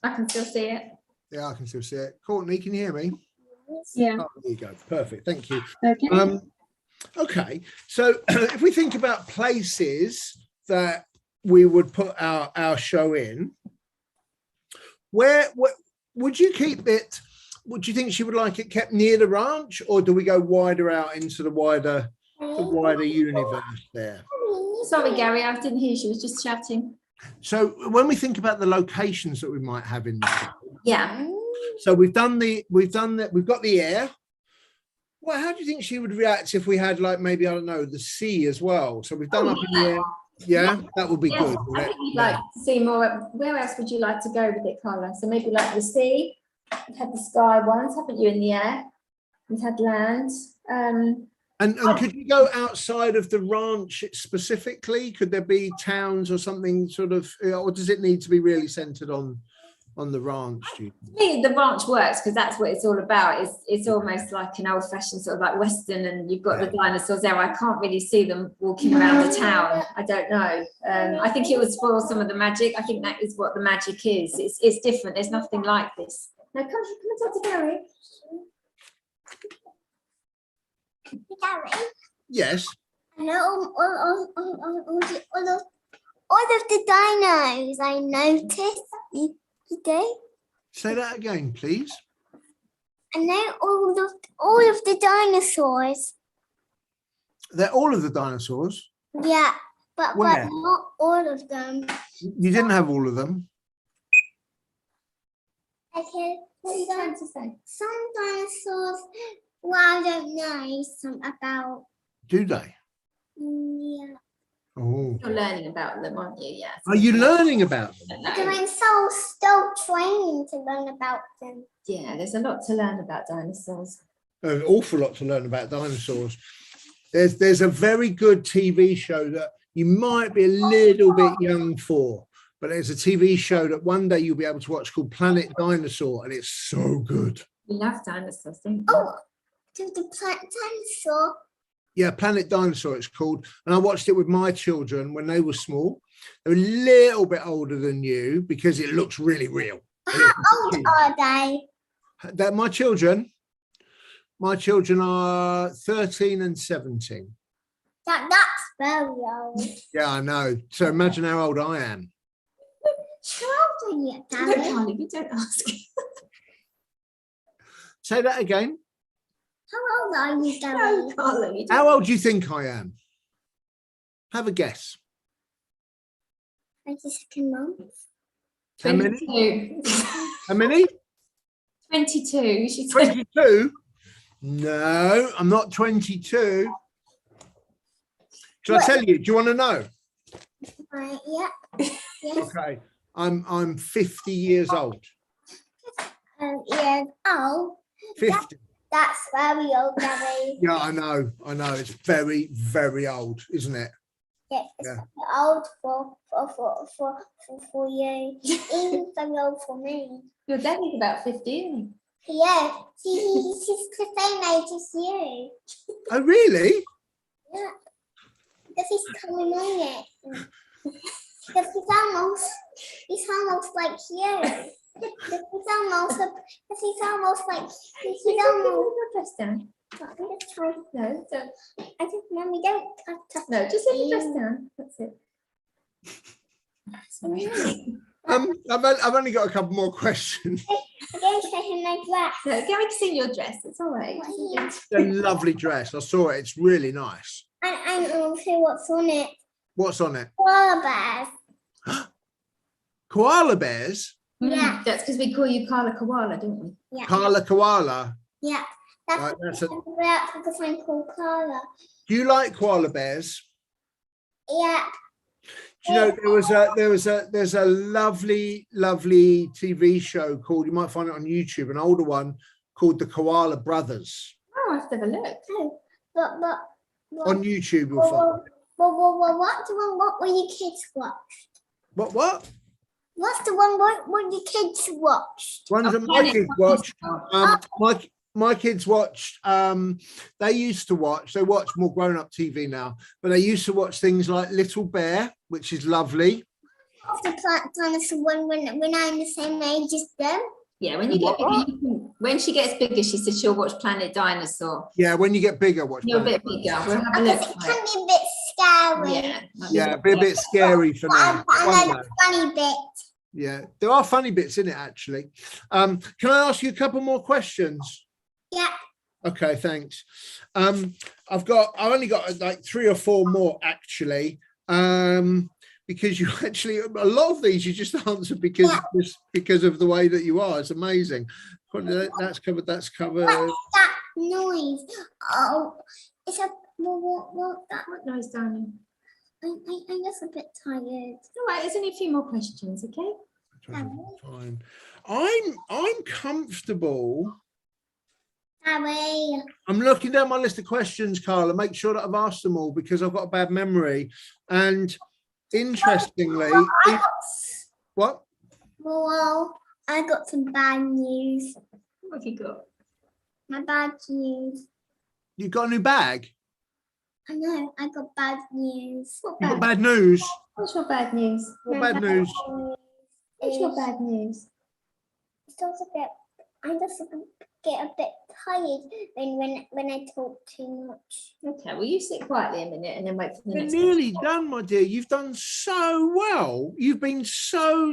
I can still see it. Yeah, I can still see it. Courtney, can you hear me? Yeah. Oh, there you go. Perfect. Thank you. Okay. Okay, so if we think about places that we would put our show in, where would you keep it? Would you think she would like it kept near the ranch, or do we go wider out into the wider universe there? Sorry, Gary, I didn't hear you. She was just shouting. So when we think about the locations that we might have in the show, Yeah. so we've got the air. Well, how do you think she would react if we had, like, maybe, I don't know, the sea as well? So we've done up in the air. Yeah, that would be Yes, good. I wouldn't think it? you'd like to see more. Where else would you like to go with it, Carla? So maybe like the sea. You've had the sky once, haven't you, in the air? You've had land. And could you go outside of the ranch specifically? Could there be towns or something sort of, or does it need to be really centered on the ranch? Do you think? I think the ranch works because that's what it's all about. It's almost like an old-fashioned sort of like Western, and you've got the dinosaurs there. I can't really see them walking around the town. I don't know. I think it would spoil some of the magic. I think that is what the magic is. It's different. There's nothing like this. Now come and talk to Gary. Gary, Yes. I know all of the dinos I noticed. You do? Say that again, please. I know all of the dinosaurs. They're all of the dinosaurs. Yeah, but Where? not all of them. You didn't have all of them. Okay. What are you trying to say? Some dinosaurs, well, I don't know some about. Do they? Yeah. Oh. You're learning about them, aren't you? Yes. Are you learning about them? But I'm still training to learn about them. Yeah, there's a lot to learn about dinosaurs. An awful lot to learn about dinosaurs. There's a very good TV show that you might be a little bit young for, but there's a TV show that one day you'll be able to watch called Planet Dinosaur, and it's so good. We love dinosaurs, don't we? Oh, to the plant dinosaur. Yeah, Planet Dinosaur it's called, and I watched it with my children when they were small. They're a little bit older than you because it looks really real. How old are they? That my children are 13 and 17. That's very old. Yeah, I know. So imagine how old I am. How old are you, No, Gary? Carly, you don't ask. Say that again. How old are you, Gary? No, Carla, you don't. How old do you think I am? Have a guess. 22nd month. How many? 22. How many? 22. She said. 22? No, I'm not 22. Shall I tell you? Do you want to know? Yeah. Yes. Okay. I'm 50 years old. Yeah. Oh, 50. that's very old, Gary. Yeah, I know. It's very, very old, isn't it? Yeah, it's Yeah. very old for you. Even very old for me. Your daddy's about 50, isn't Yeah, he's the same age as you. Oh, really? Yeah, because he's coming on it. Because he's almost like you. He's almost like he's almost. Press down. I'm just trying. No, don't. I just, Mummy, don't touch. No, just let me press down. That's it. Sorry. I've only got a couple more questions. I'm going to show him my dress. No, Gary can see your dress. It's all right. What he is. It's a lovely dress. I saw it. It's really nice. And also what's on it. What's on it? Koala bears. Koala bears? Yeah. That's because we call you Carla Koala, don't we? Yeah. Carla koala. Yeah. That's Right, that's a, the friend called Koala. do you like koala bears? Yeah. Do you know there's a lovely TV show called, you might find it on YouTube, an older one called the Koala Brothers. Oh, I have to have a look. Oh, but On YouTube you'll find it. what were your kids watch? What? What's the one what your kids watched? Ones that my kids watch. My kids watched, they watch more grown-up TV now, but they used to watch things like Little Bear, which is lovely. The dinosaur one when I'm the same age as them. Yeah, when you get bigger, when she gets bigger, she says she'll watch Planet Dinosaur. Yeah, when you get bigger, watch. You're a bit bigger. We'll have a look. Because it can be a bit scary. Yeah. Yeah, be a bit scary for now. But I One know day. the funny bit. Yeah, there are funny bits in it actually. Can I ask you a couple more questions? Yeah. Okay, thanks. I've only got like 3 or 4 more actually. Because you actually, a lot of these you just answer because of the way that you are. It's amazing. That's covered. That's covered. What's that noise? Oh, it's a what that? What noise, darling? I'm just a bit tired. All right, there's only a few more questions, okay? Fine. I'm comfortable. Sorry. I'm looking down my list of questions, Carla. Make sure that I've asked them all because I've got a bad memory. And interestingly, what? Well, I got some bad news. What have you got? My bad news. You got a new bag? I know, I got bad news. What You got bad? bad news? What's your bad news? What bad news? What's your bad news? It's also a bit, I just get a bit tired when I talk too much. Okay, well, you sit quietly a minute and then wait for the You're next nearly done, my dear. You've done so well. You've been so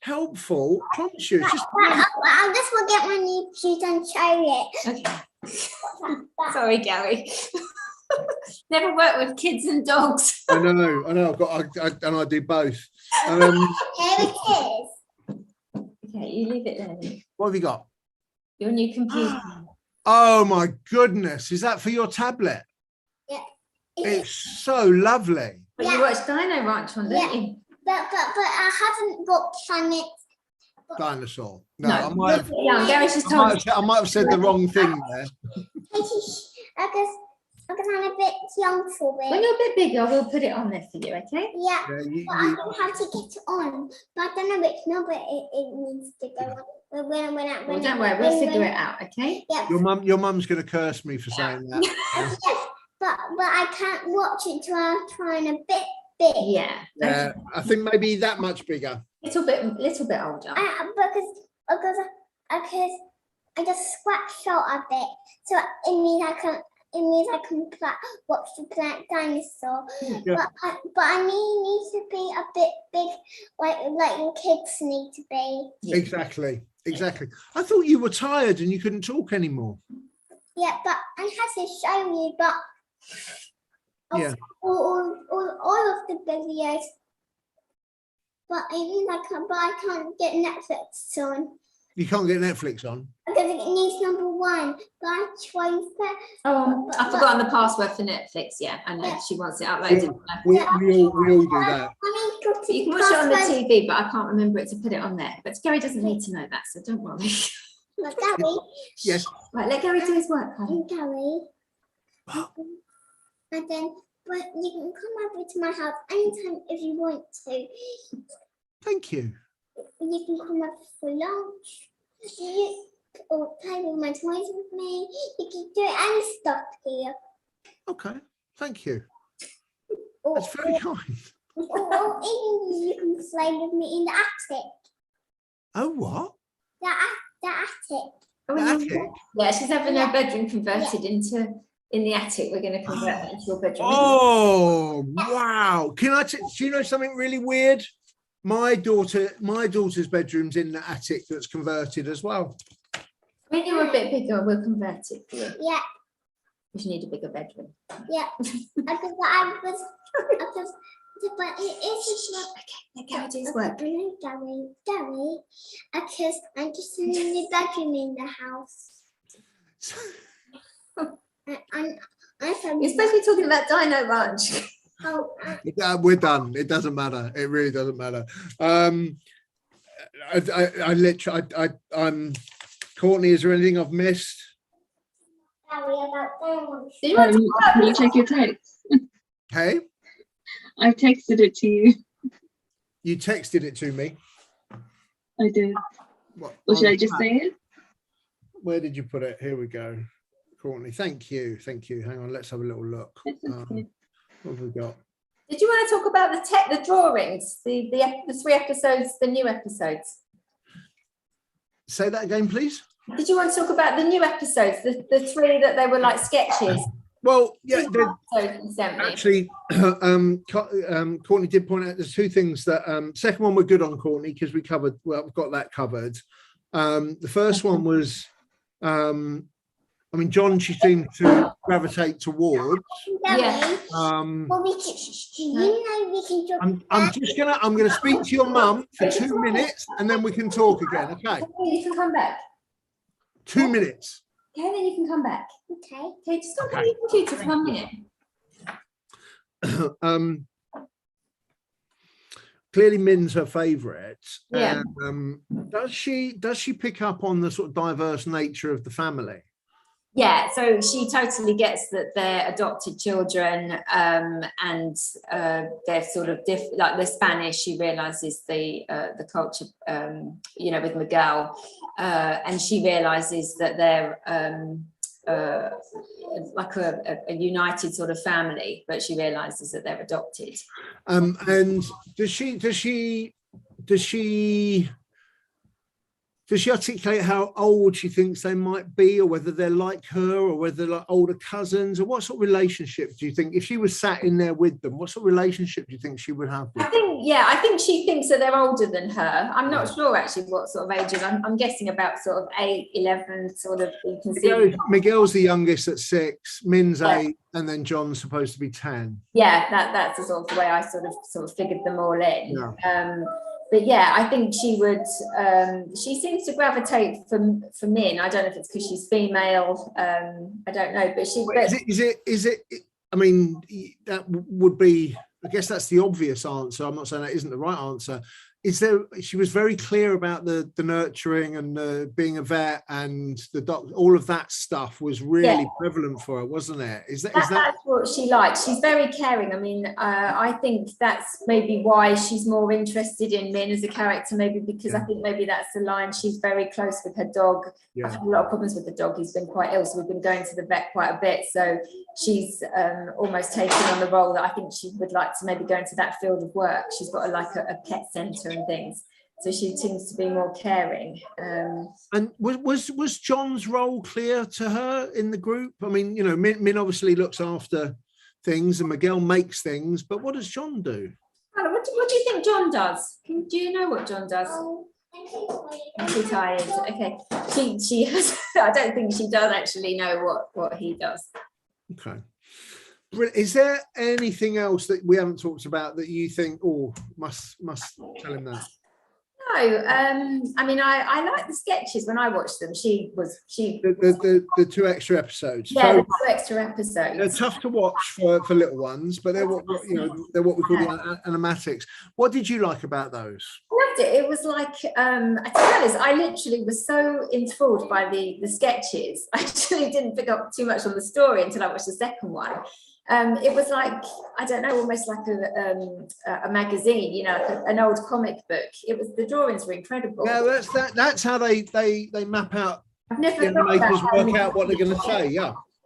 helpful. I promise you. It's just I'll just forget when she's done showing it. Okay. Sorry, Gary. Never worked with kids and dogs. I know. I do both. Here it is. Okay, you leave it there then. What have you got? Your new computer. Oh my goodness! Is that for your tablet? Yeah. It's so lovely. But you watched Dino Ranch one, don't you? But I haven't got Planet. Dinosaur. No, I might have. yeah, Gary's just told us. I might have said the wrong thing there. Because I'm a bit young for When it. you're a bit bigger, we'll put it on there for you, okay? Yeah. Yeah, But I don't have to get it on. But I don't know which number it needs to go on. But when Well, don't worry, we'll figure it out, okay? Yeah. your mum's going to curse me for saying that. Yes, but I can't watch it till I'm trying a bit big. Yeah. Yeah, I think maybe that much bigger. Little bit older. Because I just scratched out a bit, so it means I can watch the Planet Dinosaur. Yeah. But I need to be a bit big, like your kids need to be. Yeah. Exactly. I thought you were tired and you couldn't talk anymore. Yeah, but I have to show you, but Yeah. all of the videos. But I can't get Netflix on You can't get Netflix on. because it needs number 1. But I tried that. Oh, I've forgotten the password for Netflix. Yeah, I know. She wants it uploaded. We all do that. You can watch it on the TV, but I can't remember it to put it on there. But Gary doesn't need to know that, so don't worry. But Gary, Yes. Right, let Gary do his work, honey. and Gary, and then but you can come over to my house anytime if you want to. Thank you. You can come over for lunch. Or play with my toys with me. You can do any stuff here. Okay. Thank you. Or, That's very kind. or even you can play with me in the attic. Oh, what? The attic. Oh, The yeah. attic? Yeah, she's having Yeah. her bedroom converted into in the attic. We're going to convert that into your bedroom. Oh, wow. Do you know something really weird? My daughter's bedroom's in the attic that's converted as well. When you're a bit bigger, we'll convert it for you. Yeah, Because you need a bigger bedroom. yeah. But it is not. Let Gary do his work. Gary, because I'm just in the bedroom in the house. I'm You're supposed to be talking about Dino Ranch. Oh, We're done. It doesn't matter. It really doesn't matter. I'm Courtney, is there anything I've missed? Gary, about that. Did you want to talk about Can you check your text? Hey, I've texted it to you. you texted it to me. I did. What, Or should on I just chat? say it? Where did you put it? Here we go. Courtney, thank you. Thank you. Hang on, let's have a little look. It's okay. What have we got? Did you want to talk about the drawings, the 3 episodes, the new episodes? Say that again, please. Did you want to talk about the new episodes, the 3 that they were like sketches? Well, yeah, Episodes you sent me. actually, Courtney did point out there's 2 things that second one were good on Courtney because we've got that covered. The first one was I mean, John, she seemed to gravitate towards. Yeah. Well, we can talk. I'm gonna speak to your mum for 2 minutes and then we can talk again. Okay, You can come back. 2 minutes. Okay, then you can come back. Okay. Okay, just don't Okay. put your computer for 1 minute. Clearly Min's her favourite. Yeah. Does she pick up on the sort of diverse nature of the family? Yeah, so she totally gets that they're adopted children, and they're sort of like the Spanish. She realizes the culture, with Miguel, and she realizes that they're like a united sort of family, but she realizes that they're adopted. And does she articulate how old she thinks they might be, or whether they're like her, or whether they're like older cousins, or what sort of relationship do you think, if she was sat in there with them, what sort of relationship do you think she would have with them? I think she thinks that they're older than her. I'm not sure actually what sort of ages. I'm guessing about sort of 8, 11, sort of. You can see. Miguel's the youngest at 6, Min's 8, and then John's supposed to be 10. Yeah, that's the sort of way I sort of figured them all in. Yeah. But yeah, I think she would. She seems to gravitate for Min. I don't know if it's because she's female. I don't know, but she. Is it? I mean, that would be. I guess that's the obvious answer. I'm not saying that isn't the right answer. Is there? She was very clear about the nurturing and being a vet and the doctor. All of that stuff was really prevalent for her, wasn't it? That's what she likes. She's very caring. I mean, I think that's maybe why she's more interested in Min as a character. Maybe because I think maybe that's the line. She's very close with her dog. Yeah. I've had a lot of problems with the dog. He's been quite ill, so we've been going to the vet quite a bit. So she's almost taken on the role that I think she would like to maybe go into that field of work. She's got a pet centre and things, so she seems to be more caring. And was John's role clear to her in the group? I mean, Min obviously looks after things and Miguel makes things, but what does John do? What do you think John does? Do you know what John does? I'm too tired. Okay, she has. I don't think she does actually know what he does. Okay. Is there anything else that we haven't talked about that you think, must tell him that? No, I mean, I like the sketches when I watched them. The 2 extra episodes. Yeah, So the 2 extra episodes. they're tough to watch for little ones, but they're what we call the animatics. What did you like about those? I loved it. It was like, to be honest, I literally was so enthralled by the sketches. I actually didn't pick up too much on the story until I watched the second one. It was like, I don't know, almost like a magazine, like an old comic book. The drawings were incredible. Yeah, that's how they map out. I've never The animators work out what they're going to say.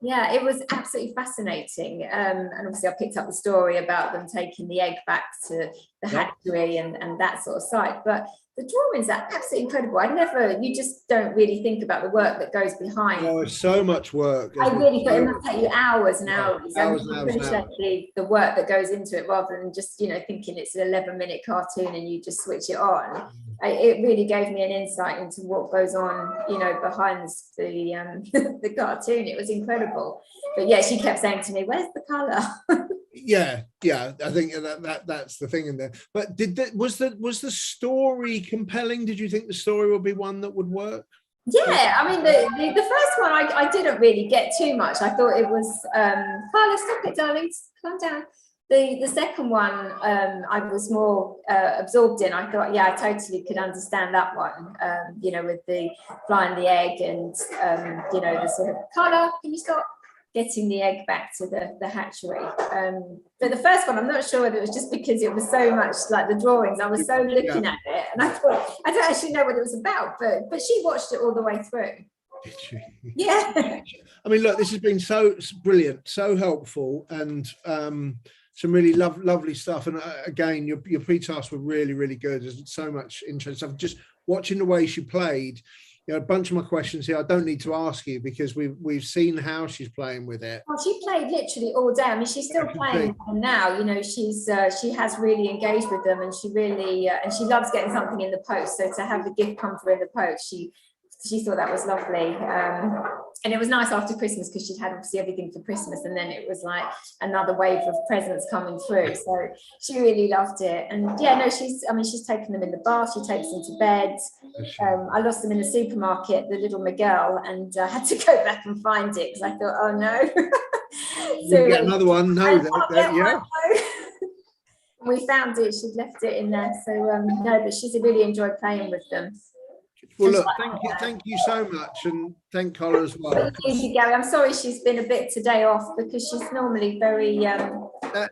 Yeah, it was absolutely fascinating. And obviously I picked up the story about them taking the egg back to the hatchery and that sort of site. But the drawings are absolutely incredible. You just don't really think about the work that goes behind. Oh, it's so much work. I really thought it must take you hours and Yeah, hours. hours And and I hours and appreciate the work that goes into it rather than just, thinking it's an 11-minute cartoon and you just switch it on. It really gave me an insight into what goes on, behind the the cartoon. It was incredible. But yeah, she kept saying to me, "Where's the colour?" Yeah, I think that's the thing in there. But was the story compelling? Did you think the story would be one that would work? Yeah, I mean the first one I didn't really get too much. I thought it was Carla, stop it, darling, calm down. The second one I was more absorbed in. I thought, yeah, I totally could understand that one. With the flying the egg and the sort of Carla, can you stop? Getting the egg back to the hatchery. But the first one, I'm not sure whether it was just because it was so much like the drawings. I was so looking at it, and I thought I don't actually know what it was about. But she watched it all the way through. Did she? Yeah. I mean, look, this has been so brilliant, so helpful, and some really lovely stuff. And again, your pre-tasks were really, really good. There's so much interest. I'm just watching the way she played. A bunch of my questions here I don't need to ask you because we've seen how she's playing with it. Well, she played literally all day. I mean, she's still playing with them now. She has really engaged with them, and she really and she loves getting something in the post. So to have the gift come through in the post, she thought that was lovely. And it was nice after Christmas because she'd had obviously everything for Christmas, and then it was like another wave of presents coming through. So she really loved it. And yeah, no, she's taken them in the bath, she takes them to bed. I lost them in the supermarket, the little Miguel, and I had to go back and find it because I thought, oh no. So get another one. No, yeah. We found it, she'd left it in there. So no, but she's really enjoyed playing with them. Well, look, thank you so much, and thank Carla as well. Thank you, Gary. I'm sorry she's been a bit today off because she's normally very.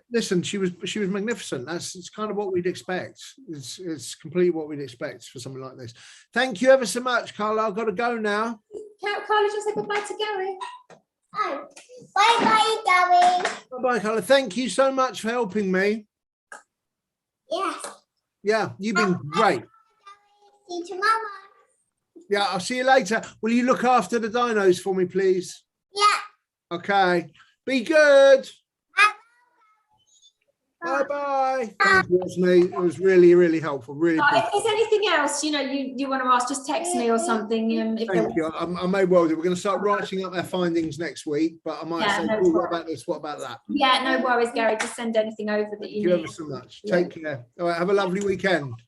Listen, she was magnificent. It's kind of what we'd expect. It's completely what we'd expect for something like this. Thank you ever so much, Carla. I've got to go now. Carla, just say goodbye to Gary. Oh, bye, Gary. Bye, Carla. Thank you so much for helping me. Yes. Yeah, you've been great. See you tomorrow. Yeah, I'll see you later. Will you look after the dinos for me, please? Yeah. Okay. Be good. Bye-bye. Thank you, Esme. It was really, really helpful. Really. If there's anything else, you want to ask, just text me or something. Thank you. I may well do. We're going to start writing up our findings next week, but I might say, oh, what about this? What about that? Yeah, no worries, Gary. Just send anything over that you need. Thank you ever so much. Take care. All right. Have a lovely weekend.